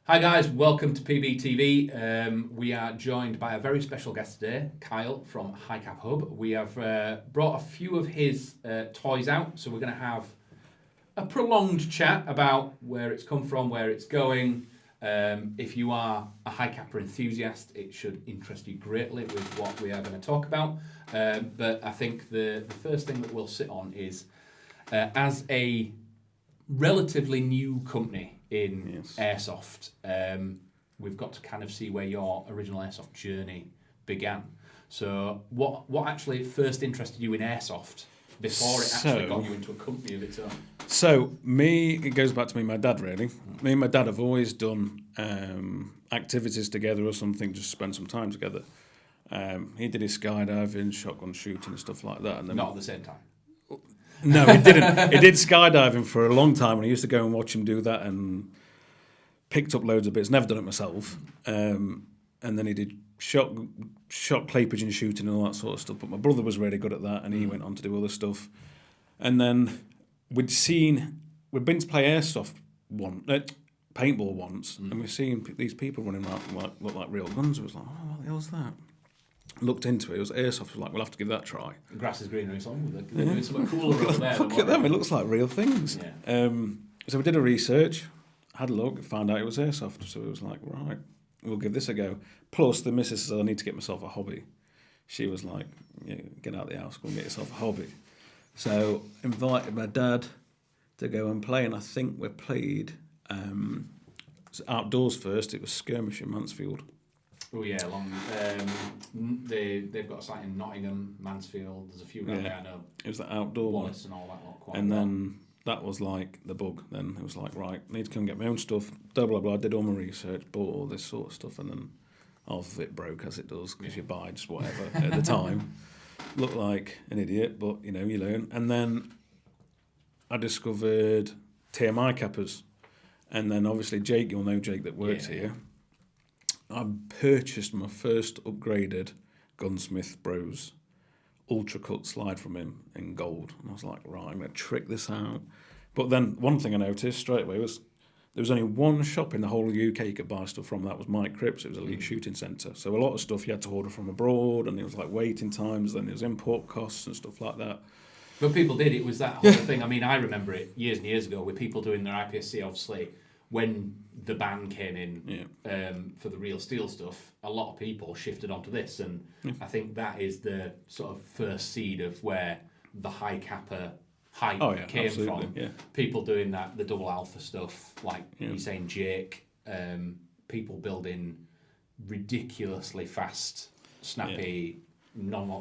Hi guys, welcome to PBTV. We are joined by a very special guest today, Kyle from Hi-Capa Hub. We have brought a few of his toys out, so we're going to have a prolonged chat about where it's come from, where it's going. If you are a Hi-Capa enthusiast, it should interest you greatly with what we are going to talk about. But I think the first thing that we'll sit on is, as a relatively new company in airsoft, we've got to kind of see where your original airsoft journey began. So what actually first interested you in airsoft before it actually got you into a company of its own? So it goes back to me and my dad really. Me and my dad have always done activities together or something, just spend some time together. He did his skydiving, shotgun shooting and stuff like that. And then Not at the same time. No, he didn't. He did skydiving for a long time, and I used to go and watch him do that and picked up loads of bits. Never done it myself. And then he did shot clay pigeon shooting and all that sort of stuff. But my brother was really good at that, and he went on to do other stuff. And then we'd been to play airsoft paintball once, and we've seen these people running around look like real guns. It was like, oh, what the hell's that? Looked into it was airsoft. I was like, we'll have to give that a try. The grass is greener, so they're doing something cooler over there. Look at them, it looks like real things. Yeah. So we did a research, had a look, found out it was airsoft. So it was like, right, we'll give this a go. Plus, the missus said, I need to get myself a hobby. She was like, yeah, get out of the house, go and get yourself a hobby. So invited my dad to go and play, and I think we played outdoors first. It was skirmish in Mansfield. Oh yeah, they've got a site in Nottingham, Mansfield. There's a few around there. I know. It was the outdoor Wallace and all that lot. Quite and well. then that was like the bug. Then it was like, right, I need to come and get my own stuff. Blah blah blah. Did all my research, bought all this sort of stuff, and then half of it broke as it does because you buy just whatever at the time. Looked like an idiot, but you learn. And then I discovered TMI cappers, and then obviously Jake, you'll know Jake that works here. I purchased my first upgraded Gunsmith Bros Ultra Cut slide from him in gold. And I was like, right, I'm going to trick this out. But then one thing I noticed straight away was there was only one shop in the whole UK you could buy stuff from. That was Mike Cripps. It was Elite Shooting Centre. So a lot of stuff you had to order from abroad, and it was like waiting times, then there was import costs and stuff like that. But people did. It was that whole thing. I mean, I remember it years and years ago with people doing their IPSC, obviously, when the ban came in for the real steel stuff, a lot of people shifted onto this, and I think that is the sort of first seed of where the Hi-Capa hype came from. Yeah. People doing that, the double alpha stuff, like you're saying, Jake, people building ridiculously fast, snappy,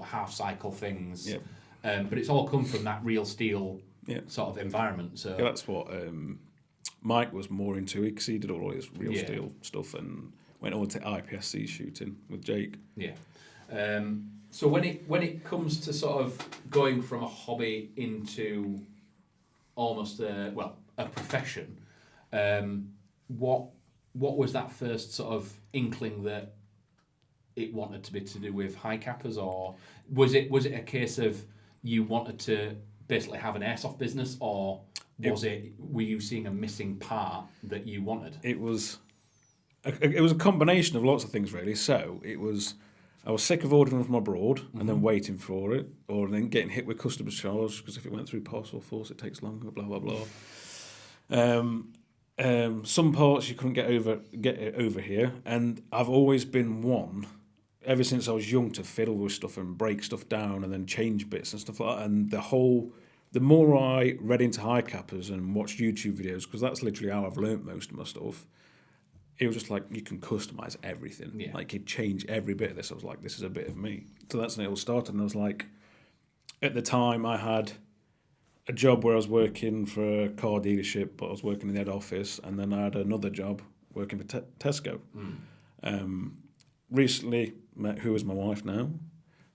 half cycle things. Yeah. But it's all come from that real steel sort of environment. So that's what Mike was more into it, because he did all his real steel stuff and went on to IPSC shooting with Jake. Yeah. So when it comes to sort of going from a hobby into almost a profession, what was that first sort of inkling that it wanted to be to do with Hi-Capas, or was it a case of you wanted to basically have an airsoft business, or were you seeing a missing part that you wanted? It was a combination of lots of things really. So I was sick of ordering from abroad and then waiting for it, or then getting hit with customs charge because if it went through parcel force it takes longer. Blah blah blah. Some parts you couldn't get it over here, and I've always been one ever since I was young to fiddle with stuff and break stuff down and then change bits and stuff like that. And the more I read into Hi-Capas and watched YouTube videos, because that's literally how I've learnt most of my stuff, it was just like, you can customise everything. Yeah. Like, you'd change every bit of this. I was like, this is a bit of me. So that's when it all started. And I was like, at the time, I had a job where I was working for a car dealership, but I was working in the head office. And then I had another job working for Tesco. Recently met who is my wife now,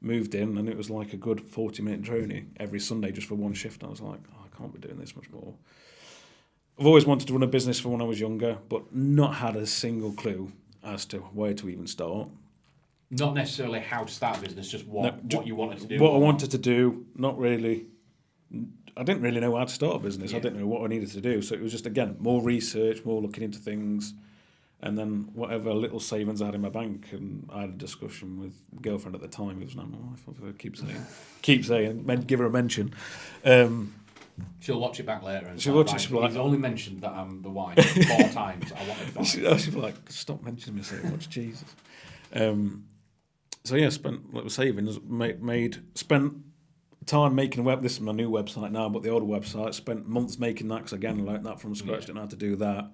moved in, and it was like a good 40-minute journey every Sunday just for one shift. And I was like, I can't be doing this much more. I've always wanted to run a business from when I was younger, but not had a single clue as to where to even start. Not necessarily how to start a business, just what you wanted to do. What I wanted to do, not really. I didn't really know how to start a business. Yeah. I didn't know what I needed to do. So it was just, again, more research, more looking into things. And then whatever little savings I had in my bank, and I had a discussion with my girlfriend at the time, who was now my wife, I keep saying, give her a mention. She'll watch it back later. And she'll watch it. She'll be like, he's only mentioned that I'm the wife 4 times. I wanted 5. She'll be like, stop mentioning me so much, Jesus. So yeah, spent little savings, spent time making a web. This is my new website now, but the older website, spent months making that, because again, I learned that from scratch, didn't know how to do that.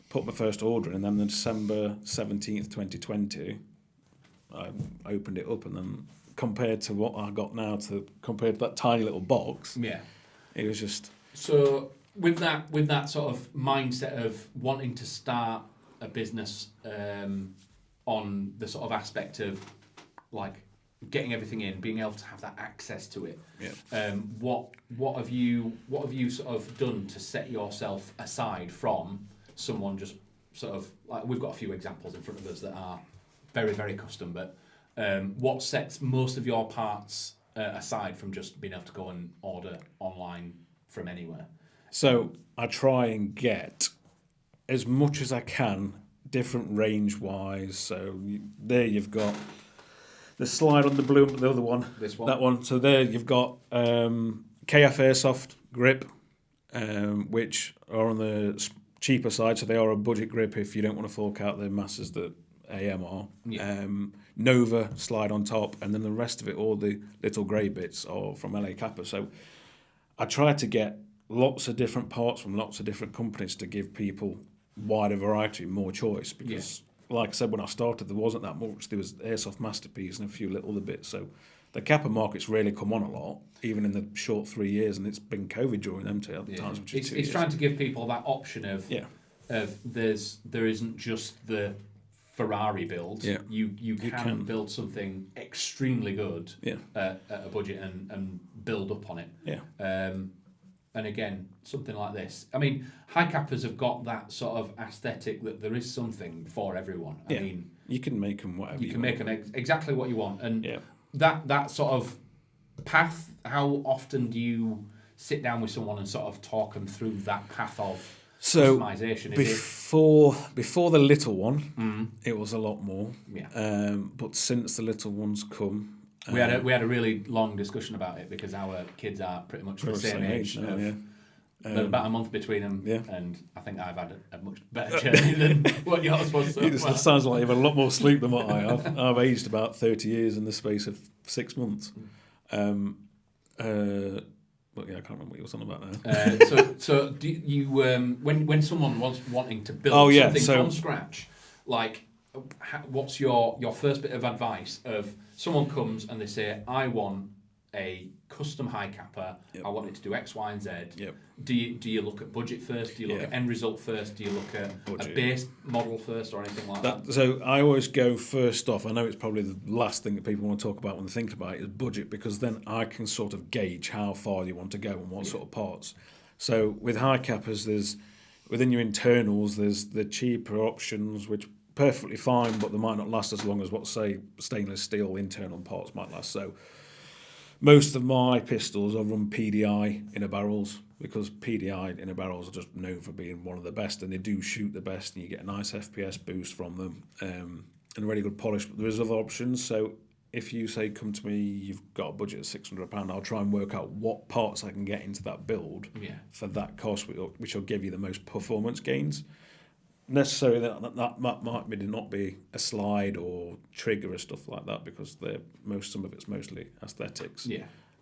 Put my first order in, and then on December 17th, 2020, I opened it up, and then compared to what I got now, compared to that tiny little box, it was just... So with that sort of mindset of wanting to start a business on the sort of aspect of like getting everything in, being able to have that access to it, what have you sort of done to set yourself aside from someone just sort of, like, we've got a few examples in front of us that are very, very custom, but what sets most of your parts aside from just being able to go and order online from anywhere? So I try and get as much as I can, different range wise. So there you've got the slide on the blue, the other one, this one, that one. So there you've got KF Airsoft grip, which are on the cheaper side, so they are a budget grip if you don't want to fork out the masses that AM are. Nova slide on top, and then the rest of it, all the little grey bits, are from Hi-Capa. So I try to get lots of different parts from lots of different companies to give people wider variety, more choice, because like I said, when I started, there wasn't that much. There was Airsoft Masterpiece and a few little other bits. So the Capa market's really come on a lot, even in the short 3 years, and it's been COVID during them times. Which is it's trying to give people that option of there isn't just the Ferrari build. You can build something extremely good at a budget and build up on it. And again, something like this. I mean, Hi-Capas have got that sort of aesthetic that there is something for everyone. I mean, you can make them whatever you can make them exactly what you want. And that sort of path, how often do you sit down with someone and sort of talk them through that path of customization? Before the little one, it was a lot more. But since the little one's come, we had a really long discussion about it, because our kids are pretty much the same age. There's about a month between them, and I think I've had a much better journey than what yours was. So it sounds like you've had a lot more sleep than what I have. I've aged about 30 years in the space of 6 months. But I can't remember what you were talking about now. So do you, when someone was wanting to build something from scratch, like, what's your first bit of advice? Of someone comes and they say, I want a custom Hi-Capa, I want it to do X, Y, and Z. Do you look at budget first? Do you look at end result first? Do you look at budget, a base model first, or anything like that? So I always go first off. I know it's probably the last thing that people want to talk about when they think about it is budget, because then I can sort of gauge how far you want to go and what sort of parts. So with Hi-Capas, there's within your internals, there's the cheaper options, which perfectly fine, but they might not last as long as what, say, stainless steel internal parts might last. So most of my pistols are run PDI inner barrels, because PDI inner barrels are just known for being one of the best, and they do shoot the best, and you get a nice FPS boost from them, and a really good polish. But there is other options. So if you say, come to me, you've got a budget of £600, I'll try and work out what parts I can get into that build for that cost, which will give you the most performance gains. Necessarily that might not be a slide or trigger or stuff like that, because some of it's mostly aesthetics.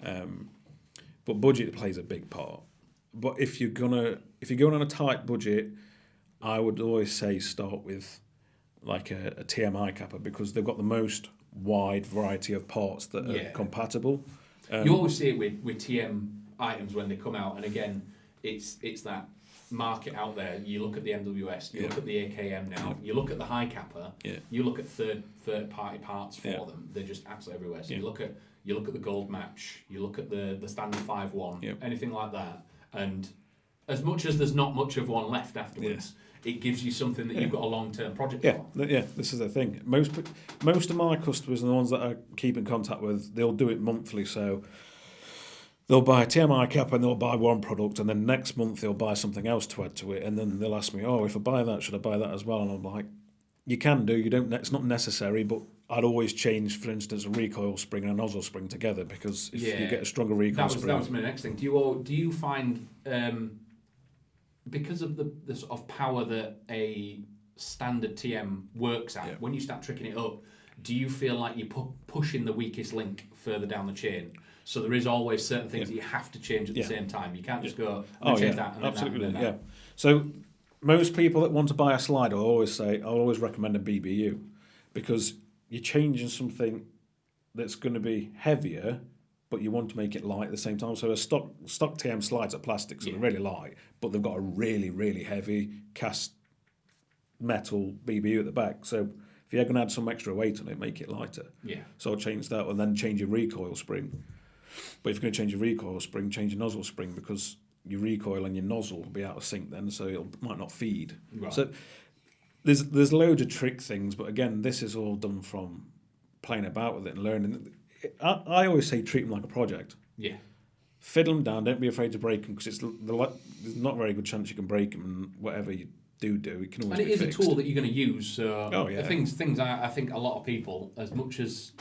But budget plays a big part. But if you're going on a tight budget, I would always say start with like a TM Hi-Capa, because they've got the most wide variety of parts that are compatible. You always see it with TM items when they come out, and again, it's that market out there. You look at the MWS, you look at the AKM now, you look at the Hi-Capa, you look at third party parts for them. They're just absolutely everywhere. So you look at the Gold Match, you look at the standard 5.1, anything like that. And as much as there's not much of one left afterwards, it gives you something that you've got a long-term project for. This is the thing. Most of my customers and the ones that I keep in contact with, they'll do it monthly. So they'll buy a TMI cap and they'll buy one product, and then next month they'll buy something else to add to it, and then they'll ask me, oh, if I buy that, should I buy that as well? And I'm like, you can do. You don't. It's not necessary, but I'd always change, for instance, a recoil spring and a nozzle spring together, because if you get a stronger recoil spring... That was my next thing. Do you find, because of the sort of power that a standard TM works at, when you start tricking it up, do you feel like you're pushing the weakest link further down the chain? So there is always certain things that you have to change at the same time. You can't just go, change that and then absolutely, that and then that. So most people that want to buy a slider, I'll always recommend a BBU, because you're changing something that's going to be heavier, but you want to make it light at the same time. So a stock TM slides are plastic, so they're really light, but they've got a really, really heavy cast metal BBU at the back. So if you're going to add some extra weight on it, make it lighter. Yeah. So I'll change that, and then change your recoil spring. But if you're going to change your recoil spring, change your nozzle spring, because your recoil and your nozzle will be out of sync then, so it might not feed. Right. So there's loads of trick things, but again, this is all done from playing about with it and learning. I always say treat them like a project. Yeah. Fiddle them down. Don't be afraid to break them, because there's not a very good chance you can break them, and whatever you do, it can always be fixed. And it is a tool that you're going to use. So things I think a lot of people, as much as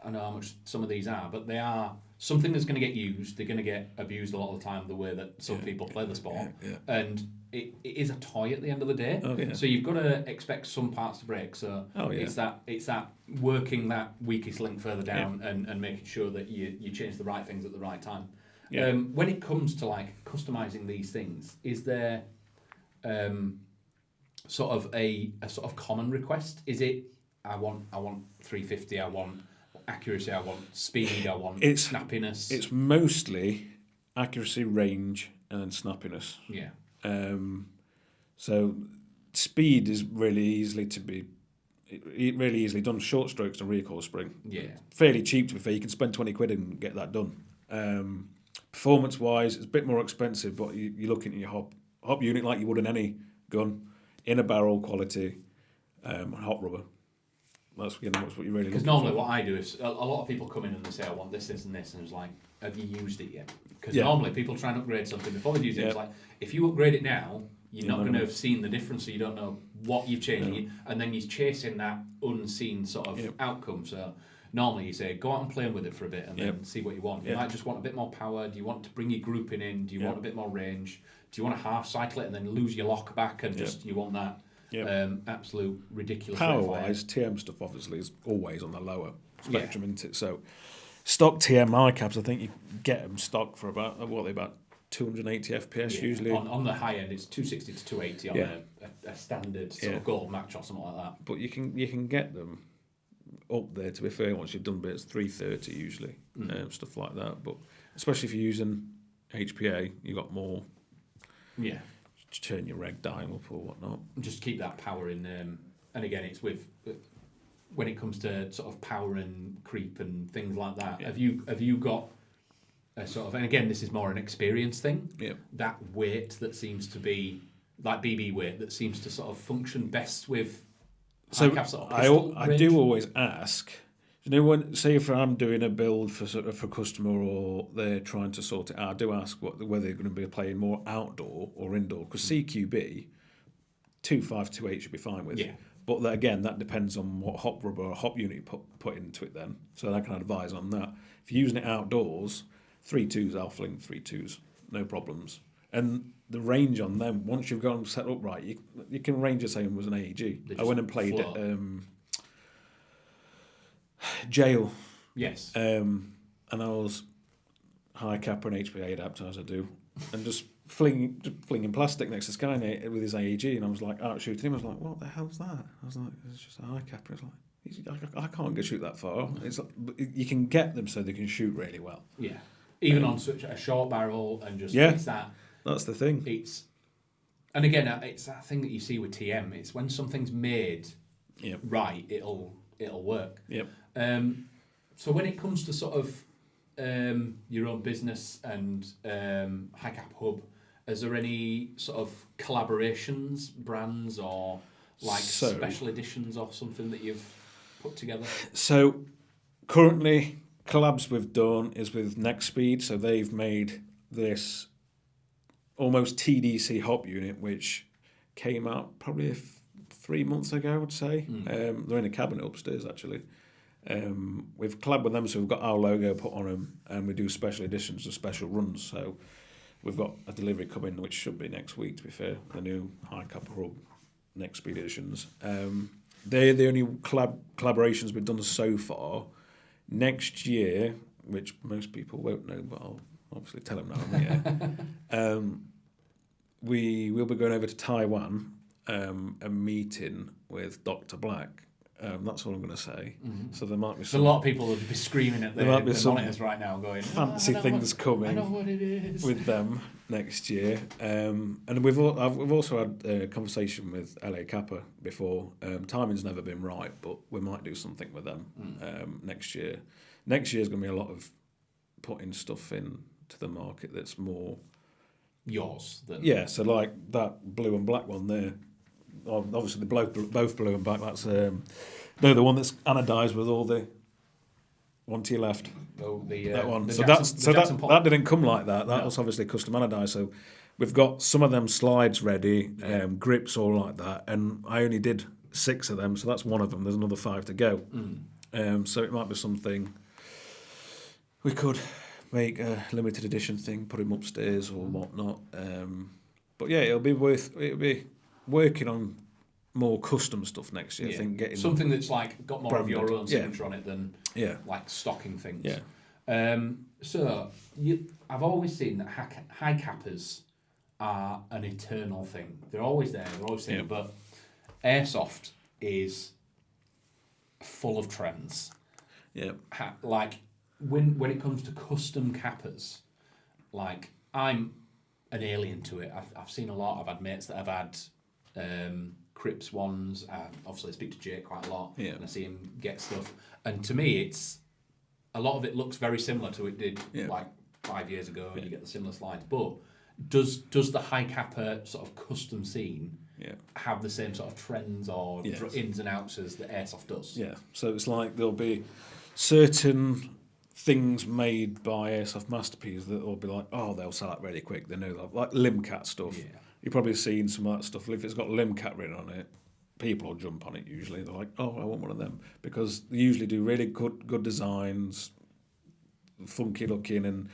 I know how much some of these are, but they are something that's going to get used. They're going to get abused a lot of the time, the way that some people play the sport. And it is a toy at the end of the day. So you've got to expect some parts to break. So it's that working that weakest link further down and making sure that you change the right things at the right time. When it comes to like customizing these things, is there sort of a sort of common request? Is it I want 350, I want accuracy, I want speed, I want snappiness? It's mostly accuracy, range, and then snappiness. Yeah. So speed is really easily done. Short strokes and recoil spring. Yeah. Fairly cheap, to be fair. You can spend 20 quid and get that done. Performance wise, it's a bit more expensive, but you're looking at your hop unit like you would in any gun, in a barrel quality, hot rubber. That's what you're really looking for. Because normally what I do is, a lot of people come in and they say, I want this, and this, and it's like, have you used it yet? Because normally people try and upgrade something before they use it. It's like, if you upgrade it now, you're not going to have seen the difference, so you don't know what you've changed, and then you're chasing that unseen sort of outcome. So normally you say, go out and play with it for a bit and then see what you want. You might just want a bit more power. Do you want to bring your grouping in? Do you want a bit more range? Do you want to half cycle it and then lose your lock back and just you want that absolute ridiculous power-wise? TM stuff obviously is always on the lower spectrum, isn't it? So stock TM Hi-Caps, I think you get them stock for about 280 FPS usually. On the high end, it's 260 to 280 on a standard sort of gold match or something like that. But you can get them up there, to be fair, once you've done bits, 330 usually, stuff like that. But especially if you're using HPA, you got more. Yeah. Turn your reg dial up or whatnot. Just keep that power in. And again, it's when it comes to sort of power and creep and things like that. Have you got a sort of, and again, this is more an experience thing. That weight that seems to be like BB weight that seems to sort of function best with. So I do always ask. You know, when say if I'm doing a build for a customer or they're trying to sort it out, I do ask whether they're going to be playing more outdoor or indoor, because CQB 2.5-2.8 should be fine with. But that depends on what hop rubber or hop unit you put into it then. So I can advise on that. If you're using it outdoors, 3.2s, I'll fling 3.2s, no problems. And the range on them, once you've got them set up right, you can range the same as an AEG. I went and played at Jail. Yes. And I was Hi-Capa and HPA adapter, as I do, and just flinging plastic next to Skynet with his AEG, and I was like out shooting him. I was like, what the hell's that? I was like, it's just a Hi-Capa. It's like, I can't go shoot that far. It's like, you can get them so they can shoot really well. Yeah. Even on such a short barrel and just it's that. That's the thing. And again, it's that thing that you see with TM. It's when something's made right, it'll work. So when it comes to sort of your own business and Hi-Capa Hub, is there any sort of collaborations, brands, or special editions or something that you've put together? So currently collabs we've done is with Next Speed, so they've made this almost TDC hop unit, which came out probably 3 months ago, I would say. They're in a cabinet upstairs, actually. We've collabed with them, so we've got our logo put on them, and we do special editions of special runs. So we've got a delivery coming, which should be next week, to be fair, the new Hi-Capa Hub Next Speed editions. They're the only collaborations we've done so far. Next year, which most people won't know, but I'll obviously tell them now on the air, we will be going over to Taiwan and meeting with Dr. Black. That's all I'm going to say. So there might be a lot of people will be screaming at the monitors right now going, fancy things coming I know what it is. with them next year. And we've also had a conversation with LA Kappa before. Timing's never been right, but we might do something with them next year. Next year's going to be a lot of putting stuff into the market that's more yours. So like that blue and black one there. Obviously, they're both blue and black. That's the one that's anodised with all the one to your left. That one. That didn't come like that. That was obviously custom anodised. So we've got some of them slides ready, grips all like that, and I only did 6 of them, so that's one of them. There's another 5 to go. So it might be something we could make a limited edition thing, put him upstairs or whatnot. But yeah, it'll be working on more custom stuff next year. I think getting something that's like got more of your own signature on it than like stocking things. So I've always seen that high cappers are an eternal thing. They're always there. They're always there. But airsoft is full of trends. Like when it comes to custom cappers, like I'm an alien to it. I've seen a lot. I've had mates that have had Crips ones. Obviously, I speak to Jake quite a lot, and I see him get stuff. And to me, it's a lot of it looks very similar to it did like 5 years ago. You get the similar slides, but does the Hi-Capa sort of custom scene have the same sort of trends or ins and outs as the airsoft does? Yeah. So it's like there'll be certain things made by Airsoft Masterpiece that will be like, they'll sell out really quick. They know that, like Limcat stuff. You've probably seen some of that stuff. If it's got Limcat written on it, people will jump on it usually. They're like, I want one of them. Because they usually do really good designs, funky looking. And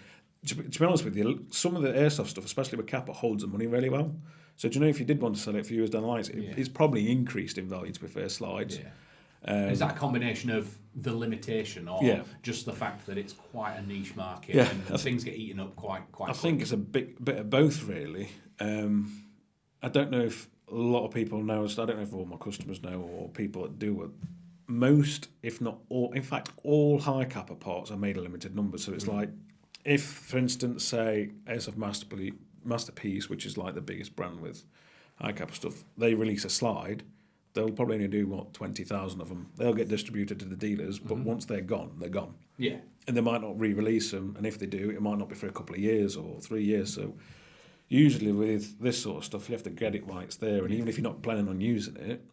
to be honest with you, some of the airsoft stuff, especially with Kappa, holds the money really well. So do you know if you did want to sell it for years down the line, it's probably increased in value, to be fair, slides. Is that a combination of the limitation or just the fact that it's quite a niche market and things get eaten up quite I think it's a bit of both, really. I don't know if a lot of people know, I don't know if all my customers know or people that do it. Most, if not all, in fact, all Hi-Capa parts are made a limited number. So it's like, if, for instance, say, Airsoft Masterpiece, which is like the biggest brand with Hi-Capa stuff, they release a slide, they'll probably only do, 20,000 of them. They'll get distributed to the dealers, but once they're gone, they're gone. Yeah. And they might not re-release them, and if they do, it might not be for a couple of years or 3 years. So usually with this sort of stuff, you have to get it while it's there, and even if you're not planning on using it,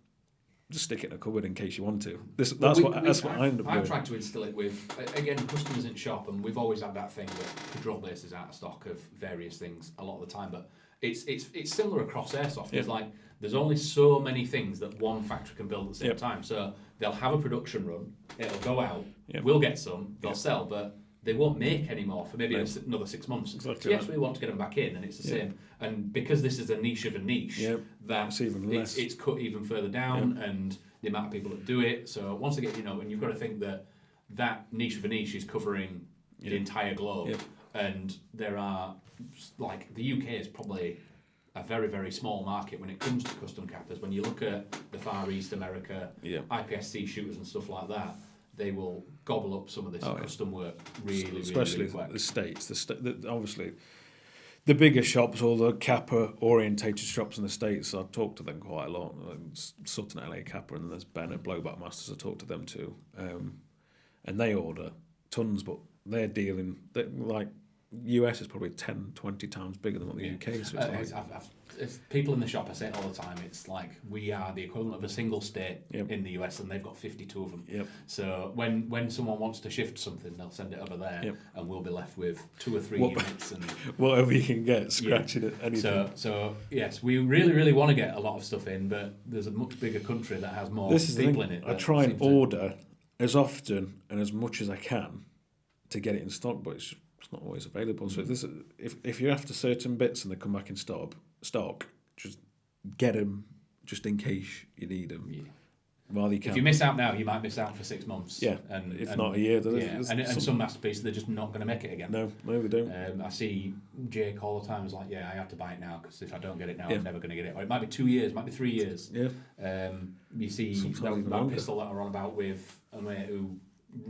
just stick it in a cupboard in case you want to. That's what I end up doing. I've tried to instill it with, again, customers in shop, and we've always had that thing that control base is out of stock of various things a lot of the time, but it's similar across airsoft. It's like there's only so many things that one factory can build at the same time. So they'll have a production run, it'll go out, we'll get some, they'll sell, but they won't make any more for maybe another 6 months. Exactly. Yes, we want to get them back in, and it's the same. And because this is a niche of a niche, that's even less. It's cut even further down, and the amount of people that do it. So once again, and you've got to think that niche of a niche is covering the entire globe, and there are like the UK is probably a very, very small market when it comes to custom cappers. When you look at the Far East, America, IPSC shooters and stuff like that, they will gobble up some of this custom work really, especially really quick. The States. Obviously, the bigger shops, all the Kappa-orientated shops in the States, I talk to them quite a lot. Sutton LA Kappa, and there's Ben at Blowback Masters, I talk to them too. And they order tons, but they're dealing, like US is probably 10, 20 times bigger than what the UK is. So it's people in the shop, I say it all the time, it's like we are the equivalent of a single state in the US, and they've got 52 of them. Yep. So when someone wants to shift something, they'll send it over there, and we'll be left with 2 or 3 units. And whatever you can get, scratching it, anything. So yes, we really, really want to get a lot of stuff in, but there's a much bigger country that has more people in it. I try and order as often and as much as I can to get it in stock, but it's not always available. So if you're after certain bits and they come back in stock, just get them just in case you need them. Yeah. While you can. If you miss out now, you might miss out for 6 months. Yeah, if not a year. And some masterpieces, they're just not going to make it again. No, they don't. I see Jake all the time. It's like, I have to buy it now because if I don't get it now, I'm never going to get it. Or it might be 2 years, might be 3 years. Yeah. You see that pistol that I run about with a mate who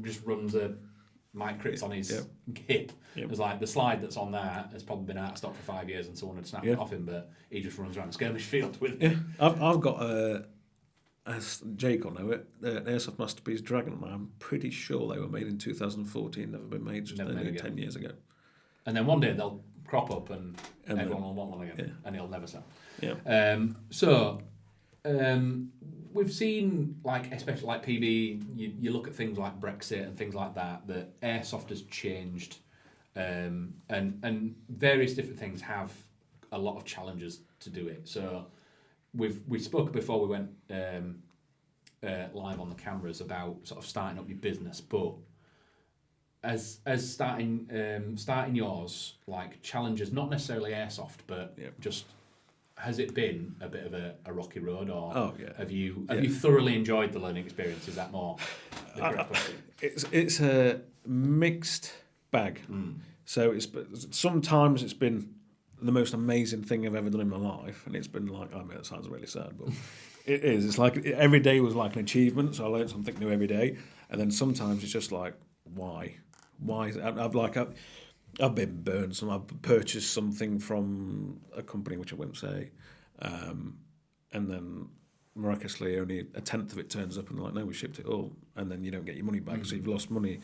just runs a Mike Crits on his hip. Yep. It's like the slide that's on there has probably been out of stock for 5 years and someone had snapped it off him, but he just runs around the skirmish field with it. I've got as Jake will know it, an airsoft masterpiece Dragon. I'm pretty sure they were made in 2014, never been made just nearly 10 years ago. And then one day they'll crop up and everyone will want one again, and it'll never sell. Yeah. We've seen, like, especially like PB, you look at things like Brexit and things like that airsoft has changed, and various different things have a lot of challenges to do it. So we spoke before we went live on the cameras about sort of starting up your business, but as starting yours, like challenges, not necessarily airsoft, but just. Has it been a bit of a rocky road, or have you thoroughly enjoyed the learning experience? Is that more the correct question? It's a mixed bag. So sometimes it's been the most amazing thing I've ever done in my life, and it's been like, I mean, that sounds really sad, but it is. It's like every day was like an achievement, so I learned something new every day, and then sometimes it's just like, why? Is it? I've been burned. I've purchased something from a company which I won't say, and then miraculously only a tenth of it turns up, and they're like, no, we shipped it all, and then you don't get your money back, so you've lost money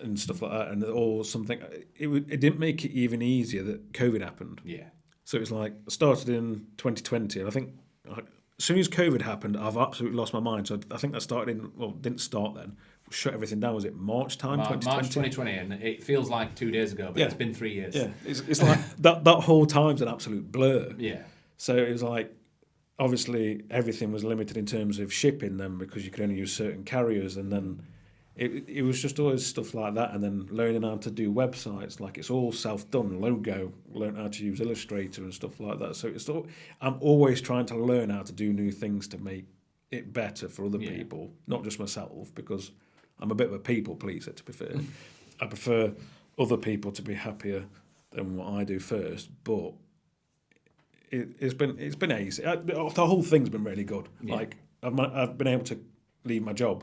and stuff like that, and or something. It didn't make it even easier that COVID happened. Yeah. So it was like I started in 2020, and I think as soon as COVID happened, I've absolutely lost my mind. So I think that didn't start then. Shut everything down. Was it March time? March 2020, and it feels like 2 days ago, but it's been 3 years. Yeah, it's like that whole time's an absolute blur. Yeah. So it was like, obviously everything was limited in terms of shipping them because you could only use certain carriers, and then it was just always stuff like that, and then learning how to do websites, like it's all self-done, logo, learn how to use Illustrator and stuff like that. So I'm always trying to learn how to do new things to make it better for other people, not just myself, because I'm a bit of a people pleaser, to be fair. I prefer other people to be happier than what I do first, but it's been easy. The whole thing's been really good. Yeah. Like I've been able to leave my job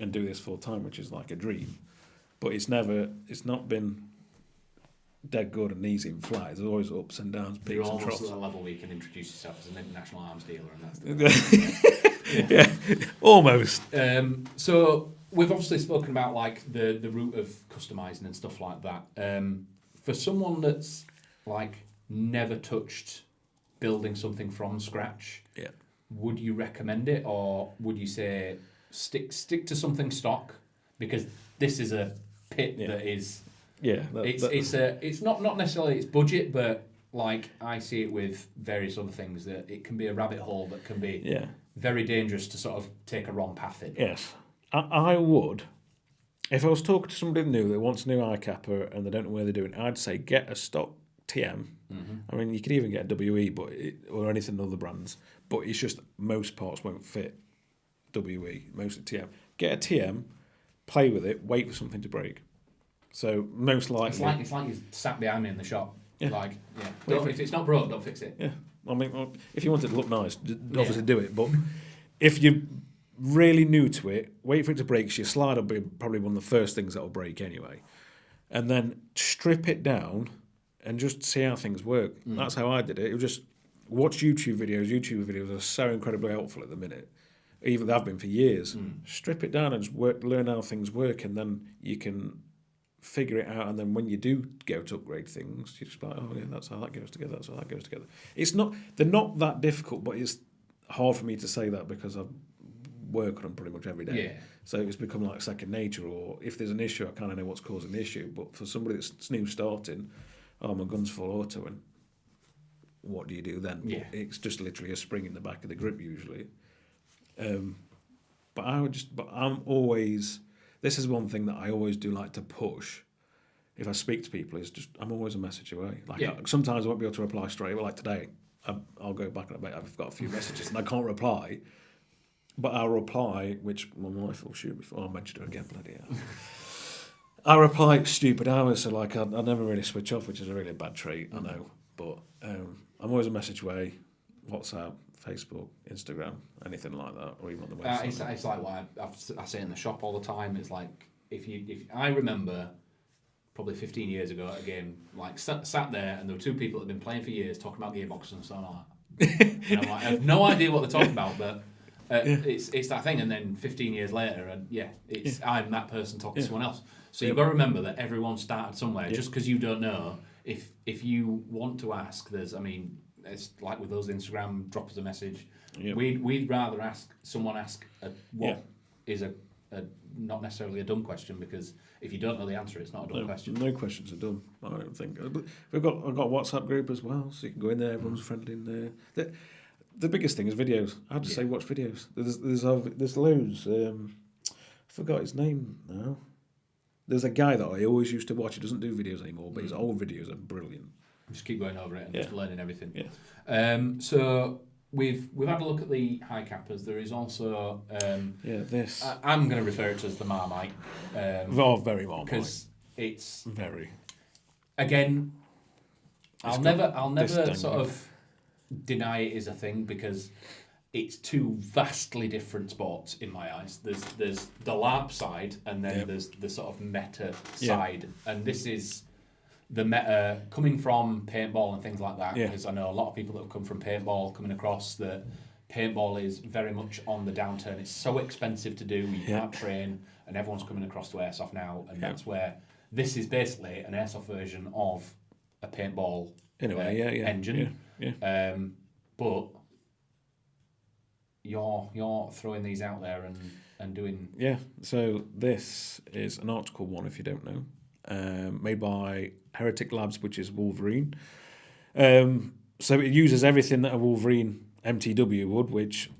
and do this full time, which is like a dream. But it's not been dead good and easy and flat. There's always ups and downs, peaks and troughs. You're almost at the level where you can introduce yourself as an international arms dealer, and that's almost. So we've obviously spoken about like the route of customizing and stuff like that. For someone that's like never touched building something from scratch, would you recommend it, or would you say stick to something stock, because this is a pit that is it's not necessarily its budget, but like I see it with various other things that it can be a rabbit hole that can be very dangerous to sort of take a wrong path in. Yes. I would, if I was talking to somebody new that wants a new Hi-Capa and they don't know where they're doing, I'd say get a stock TM. Mm-hmm. I mean, you could even get a WE or anything other brands, but it's just most parts won't fit WE, mostly TM. Get a TM, play with it, wait for something to break. So most likely... It's like you sat behind me in the shop. Yeah. If it's not broke, don't fix it. Yeah. I mean, if you want it to look nice, obviously do it, but if you... really new to it, wait for it to break, because your slide will be probably one of the first things that will break anyway. And then strip it down and just see how things work. That's how I did it. It was just watch YouTube videos. YouTube videos are so incredibly helpful at the minute. Even they've been for years. Strip it down and just learn how things work, and then you can figure it out, and then when you do go to upgrade things, you're just like, oh yeah, that's how that goes together. That's how that goes together. They're not that difficult, but it's hard for me to say that because I work on them pretty much every day. Yeah. So it's become like second nature. Or if there's an issue, I kind of know what's causing the issue. But for somebody that's new starting, oh, my gun's full auto, and what do you do then? Yeah. It's just literally a spring in the back of the grip usually. But I'm always. This is one thing that I always do like to push. If I speak to people, is just I'm always a message away. Like sometimes I won't be able to reply straight away. Like today, I'll go back and I've got a few messages and I can't reply, but I'll reply, which my wife will shoot before I mention her again. Bloody hell. I reply stupid hours, so like I never really switch off, which is a really bad trait, I know. But I'm always a message away. WhatsApp, Facebook, Instagram, anything like that, or even on the website. It's like what I say in the shop all the time. It's like if I remember probably 15 years ago at a game, like sat there and there were two people that had been playing for years talking about gearboxes and stuff like that. And I'm like, I have no idea what they're talking about, but it's that thing. And then 15 years later, and I'm that person talking to someone else. So you've got to remember that everyone started somewhere. Just because you don't know, if you want to ask, it's like with those Instagram, drop us a message. Yep. We'd rather someone ask what is a not necessarily a dumb question, because if you don't know the answer, it's not a dumb question. No questions are dumb, I don't think. I've got a WhatsApp group as well, so you can go in there. Everyone's friendly in there. The biggest thing is videos. I have to say, watch videos. There's loads. I forgot his name now. There's a guy that I always used to watch. He doesn't do videos anymore, but his old videos are brilliant. Just keep going over it and just learning everything. Yeah. So we've had a look at the Hi-Capas. There is also this. I'm going to refer it to as the Marmite. Very Marmite. Because it's very. Again, I'll never sort of deny it is a thing, because it's two vastly different sports in my eyes. There's the LARP side, and then there's the sort of meta side, and this is the meta coming from paintball and things like that, because I know a lot of people that have come from paintball coming across that paintball is very much on the downturn. It's so expensive to do, you can't train, and everyone's coming across to airsoft now, and that's where this is basically an airsoft version of a paintball engine. But you're throwing these out there and doing... Yeah, so this is an article one, if you don't know. Made by Heretic Labs, which is Wolverine. So it uses everything that a Wolverine MTW would, which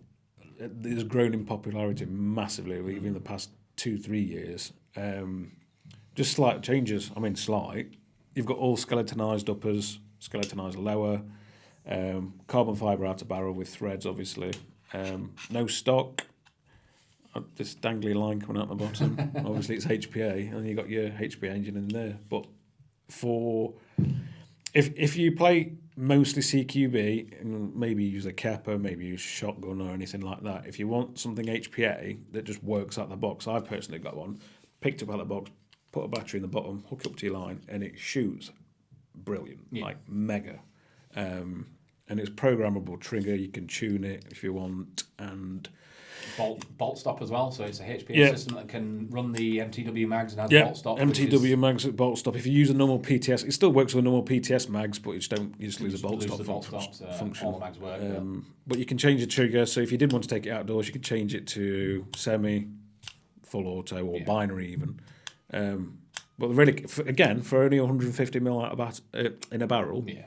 has grown in popularity massively, even in the past 2-3 years. Just slight changes. Slight. You've got all skeletonized uppers, skeletonized lower, carbon fibre outer barrel with threads, obviously. No stock. This dangly line coming out the bottom. Obviously, it's HPA, and you got your HPA engine in there. But if you play mostly CQB and maybe use a Capa, maybe use shotgun or anything like that, if you want something HPA that just works out the box, I've personally got one. Picked up out the box, put a battery in the bottom, hook it up to your line, and it shoots brilliant, like mega. And it's programmable trigger. You can tune it if you want, and bolt stop as well, so it's a HPA system that can run the MTW mags and has bolt stop. MTW mags with bolt stop. If you use a normal PTS, it still works with normal PTS mags, but you just lose the bolt stop function. All the mags work. But you can change the trigger, so if you did want to take it outdoors, you could change it to semi, full auto, or binary even. But really, for only 150 mil in a barrel. Yeah.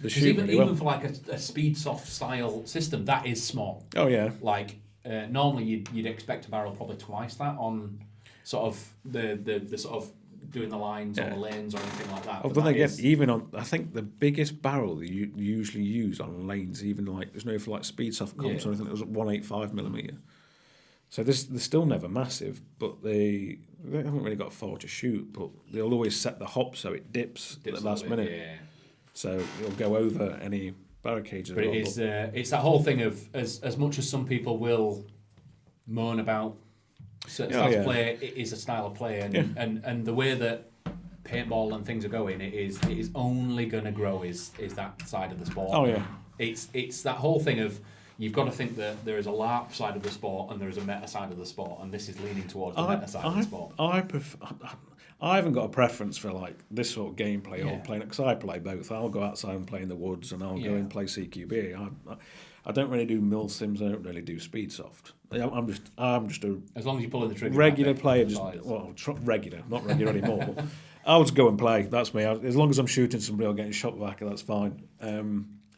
Because even for like a Speedsoft style system, that is small. Oh yeah. Like normally you'd expect a barrel probably twice that on sort of the sort of doing the lines or the lanes or anything like that. Oh, but again, even on, I think the biggest barrel that you usually use on lanes, even like there's no for like Speedsoft comps or anything, it was 185mm. So they're still never massive, but they haven't really got far to shoot. But they'll always set the hop so it dips at the last minute. Yeah. So it'll go over any barricades. But it's that whole thing of as much as some people will moan about certain styles of play, it is a style of play, and the way that paintball and things are going, it is only going to grow. Is that side of the sport? Oh yeah. It's that whole thing of you've got to think that there is a LARP side of the sport and there is a meta side of the sport, and this is leaning towards the meta side of the sport. I haven't got a preference for like this sort of gameplay or Yeah. playing it, because I play both. I'll go outside and play in the woods, and I'll go and play CQB. I don't really do mil sims. I don't really do Speedsoft. I'm just a As long as you pull in the trigger. regular player. Regular, not regular anymore. I'll just go and play. That's me. As long as I'm shooting somebody or getting shot back, that's fine.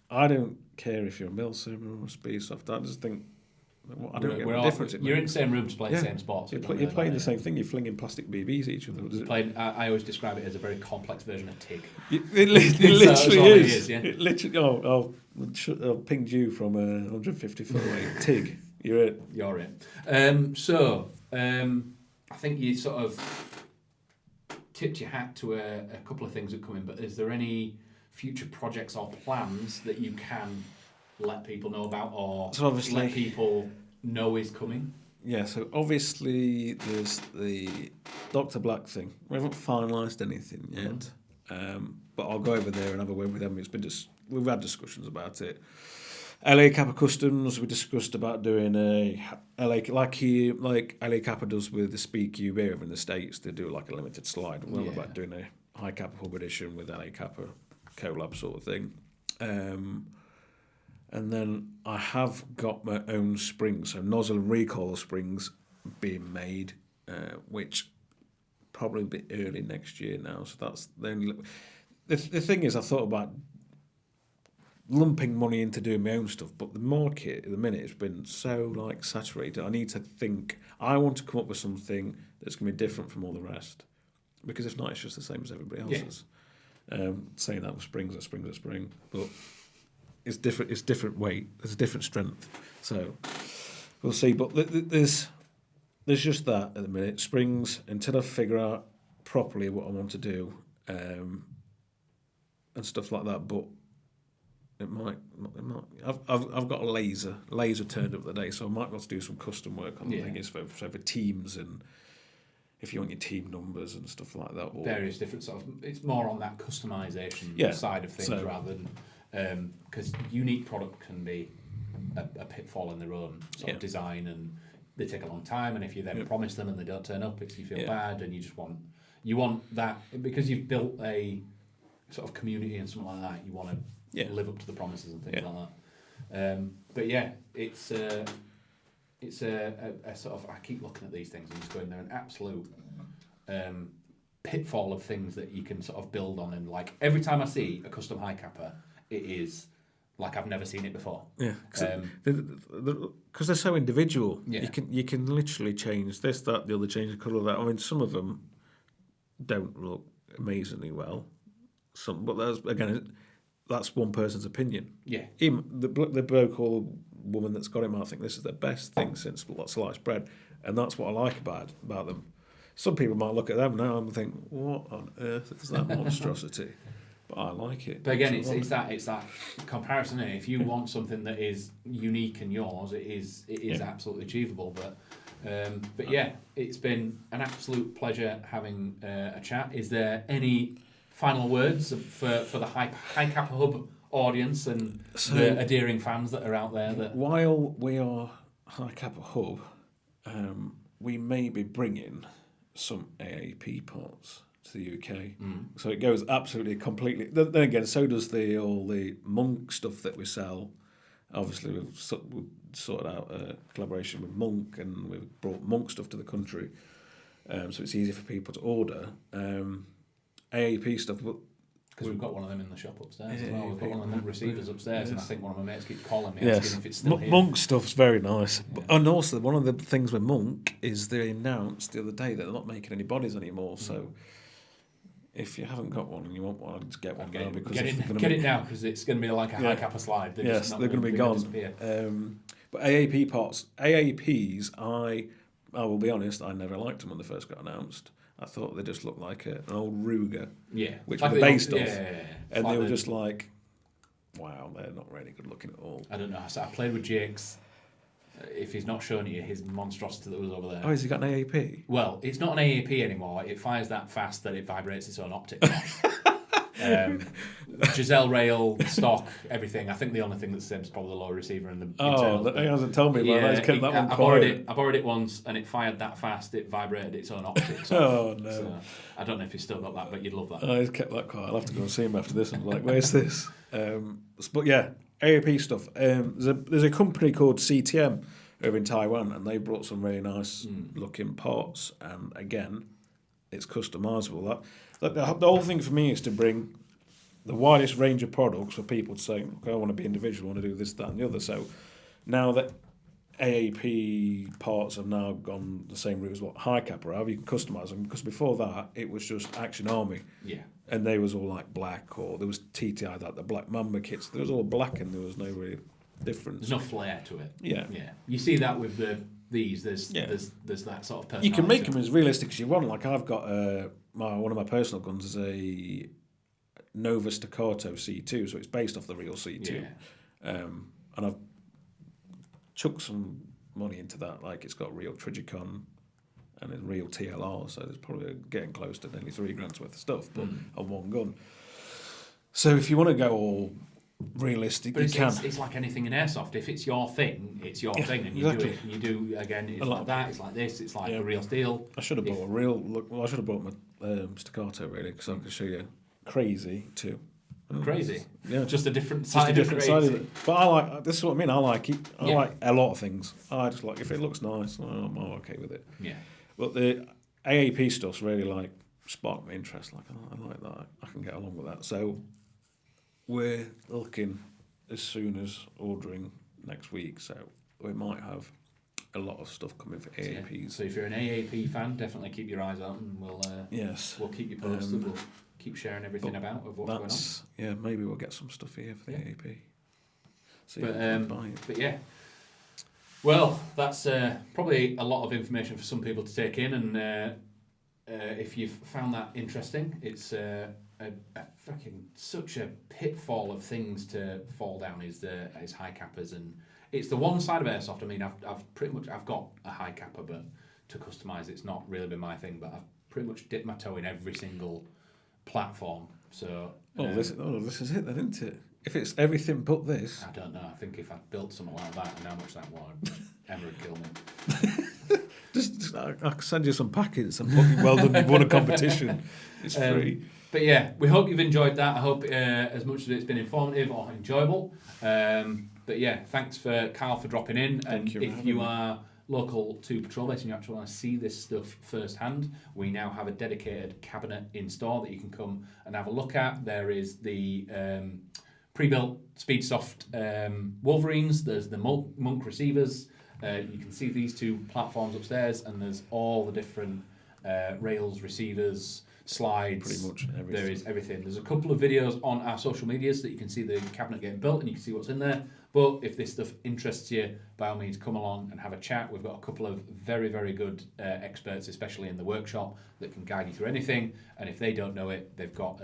I don't care if you're a mil sim or a Speedsoft. I just think I don't get the difference. You're in the same room to play the same sports. You're playing the same thing. You're flinging plastic BBs at each other. I always describe it as a very complex version of TIG. It literally is. Yeah. It literally. I'll pinged you from 150 foot away. TIG. You're it. You're it. I think you sort of tipped your hat to a couple of things that come in, but is there any future projects or plans that you can let people know about, or let people know is coming? Yeah, so obviously there's the Dr. Black thing. We haven't finalised anything yet, but I'll go over there and have a word with them. We've had discussions about it. LA Capa Customs, we discussed about doing a LA like LA Capa does with the Speed QB over in the States. They do like a limited slide. We're about doing a Hi-Capa Hub edition with LA Capa collab sort of thing. And then I have got my own springs, so nozzle and recoil springs being made, which probably be early next year now. So that's the only. The thing is, I thought about lumping money into doing my own stuff, but the market at the minute has been so like saturated. I need to think. I want to come up with something that's going to be different from all the rest, because if not, it's just the same as everybody else's. Saying that with springs, but it's different. It's different weight. There's a different strength. So we'll see. But there's just that at the minute. Springs, until I figure out properly what I want to do, and stuff like that. But it might. I've got a laser turned up today, so I might want to do some custom work on the thing. Is for teams, and if you want your team numbers and stuff like that. Or various different sort of. It's more on that customization side of things rather than. Because unique product can be a pitfall in their own sort of design, and they take a long time, and if you then promise them and they don't turn up, you feel bad, and you just want that, because you've built a sort of community and something like that, you want to live up to the promises and things like that. But yeah, it's a sort of, I keep looking at these things and just going, they're an absolute pitfall of things that you can sort of build on, and like every time I see a custom Hi-Capa, it is like I've never seen it before. Yeah, because they're so individual. Yeah. You can literally change this, that, the other, change the colour of that. I mean, some of them don't look amazingly well. But that's one person's opinion. Yeah. Even the bloke or woman that's got it might think this is the best thing since sliced bread, and that's what I like about them. Some people might look at them now and think, what on earth is that monstrosity? But I like it. But again, it's that comparison. If you want something that is unique and yours, it is absolutely achievable. But yeah, it's been an absolute pleasure having a chat. Is there any final words for the Hi-Capa Hub audience and the adhering fans that are out there? That while we are Hi-Capa Hub, we may be bringing some AAP parts to the UK, so it goes absolutely completely. Then again, so does all the Monk stuff that we sell. Obviously, we've sorted out a collaboration with Monk, and we've brought Monk stuff to the country, so it's easy for people to order. AAP stuff, because we've got one of them in the shop upstairs as well. We've got one of the Monk receivers upstairs, and I think one of my mates keeps calling me asking if it's still here. Monk stuff's very nice. And also, one of the things with Monk is they announced the other day that they're not making any bodies anymore, so if you haven't got one and you want one, just get one now, because get it now, because it's going to be like a Hi-Capa slide. They're going to be gone. But AAP parts, AAPs, I will be honest, I never liked them when they first got announced. I thought they just looked like an old Ruger, which like were based off, and they were just like, wow, they're not really good looking at all. I don't know. So I played with Jake's. If he's not showing you his monstrosity that was over there. Oh, has he got an AAP? Well, it's not an AAP anymore. It fires that fast that it vibrates its own optic. Giselle rail, stock, everything. I think the only thing that's the same is probably the low receiver and the internals, he hasn't told me about that. He's kept that one quiet. I borrowed it once and it fired that fast, it vibrated its own optics off. Oh, no. So, I don't know if he's still got that, but you'd love that. Oh, he's kept that quiet. I'll have to go and see him after this and be like, where's this? But yeah, AAP stuff. There's a company called CTM over in Taiwan, and they brought some really nice looking parts, and again, it's customizable. The whole thing for me is to bring the widest range of products for people to say, okay, I want to be individual, I want to do this, that and the other. So now that AAP parts have now gone the same route as what Hi-Capa have, you can customise them, because before that it was just Action Army, and they was all like black, or there was TTI, like the Black Mamba kits, there was all black and there was no real difference. There's no flair to it. Yeah. You see that with these. There's that sort of personality. You can make them as realistic as you want. Like I've got one of my personal guns is a Nova Staccato C2, so it's based off the real C2, and I've chucked some money into that. Like it's got real Trigicon and a real TLR, so there's probably getting close to nearly $3,000 worth of stuff, but on one gun. So if you want to go all realistic, but you can. It's like anything in airsoft. If it's your thing, it's your thing, and you do it. And you do again. It's like that. It's like this. It's like a real steel. I should have bought a real. I should have bought my Staccato really, because I can show you crazy too. Crazy. Yeah, just a different side of it. But I like. This is what I mean. I like it. I like a lot of things. I just like if it looks nice. I'm okay with it. Yeah. But the AAP stuff's really like sparked my interest. Like I like that. I can get along with that. So we're looking as soon as ordering next week. So we might have a lot of stuff coming for AAPs. So if you're an AAP fan, definitely keep your eyes out, and we'll keep you posted. We'll keep sharing everything about of what's going on. Yeah, maybe we'll get some stuff here for the AAP. But yeah. Well, that's probably a lot of information for some people to take in, and if you've found that interesting, it's a fucking such a pitfall of things to fall down is Hi-Capas, and it's the one side of airsoft. I mean, I've got a Hi-Capa, but to customise it's not really been my thing. But I've pretty much dipped my toe in every single platform. So this is it then, isn't it? If it's everything but this, I don't know. I think if I built something like that and how much that was, Emma would kill me. just I can send you some packets. I'm fucking well done. You've won a competition. It's free. But yeah, we hope you've enjoyed that. I hope as much as it's been informative or enjoyable. But yeah, thanks for Carl for dropping in. Thank you. If you are local to Patrol Base and you actually want to see this stuff firsthand, we now have a dedicated cabinet in store that you can come and have a look at. There is the pre-built Speedsoft Wolverines. There's the Monk receivers. You can see these two platforms upstairs, and there's all the different rails, receivers, slides. Pretty much everything. There is everything. There's a couple of videos on our social medias that you can see the cabinet getting built and you can see what's in there. But if this stuff interests you, by all means, come along and have a chat. We've got a couple of very, very good experts, especially in the workshop, that can guide you through anything. And if they don't know it, they've got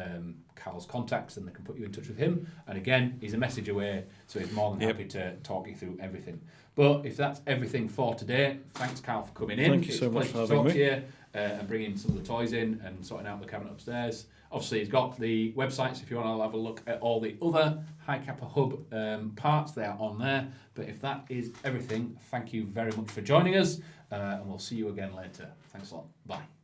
Carl's contacts and they can put you in touch with him. And again, he's a message away, so he's more than happy to talk you through everything. But if that's everything for today, thanks, Carl, for coming in. Thank you so much for having me. To you, and bringing some of the toys in and sorting out the cabinet upstairs. Obviously, he's got the websites if you want to have a look at all the other Hi-Capa Hub parts. They are on there. But if that is everything, thank you very much for joining us, and we'll see you again later. Thanks a lot. Bye.